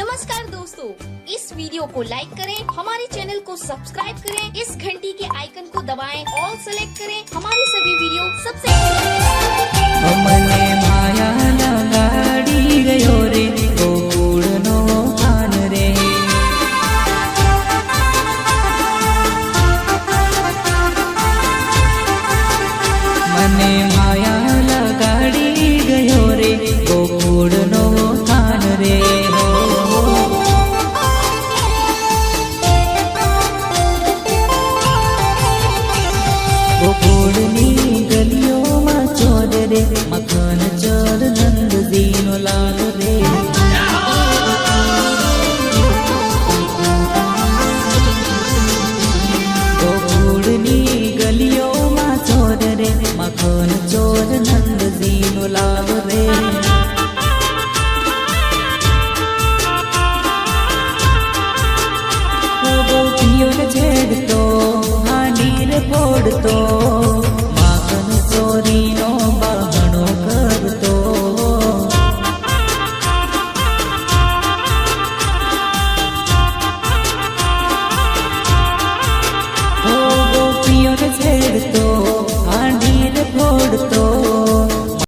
नमस्कार दोस्तों, इस वीडियो को लाइक करें, हमारे चैनल को सब्सक्राइब करें, इस घंटी के आइकन को दबाएं, ऑल सेलेक्ट करें हमारी सभी वीडियो सबसे મને માયા લગાડી ગયો રે ગોકુળનો ખાન રે મને માયા લગાડી ગયો રે ગોકુળનો ખાન રે ગોકુળની ગલીઓમાં ચોર રે મખન ચોર નંદજીનો લાલ રે ગોકુળની ગલીઓમાં ચોર રે મખન ચોર નંદજીનો લાલ રે ગોપીઓને છેડતો હાંડી રે ફોડતો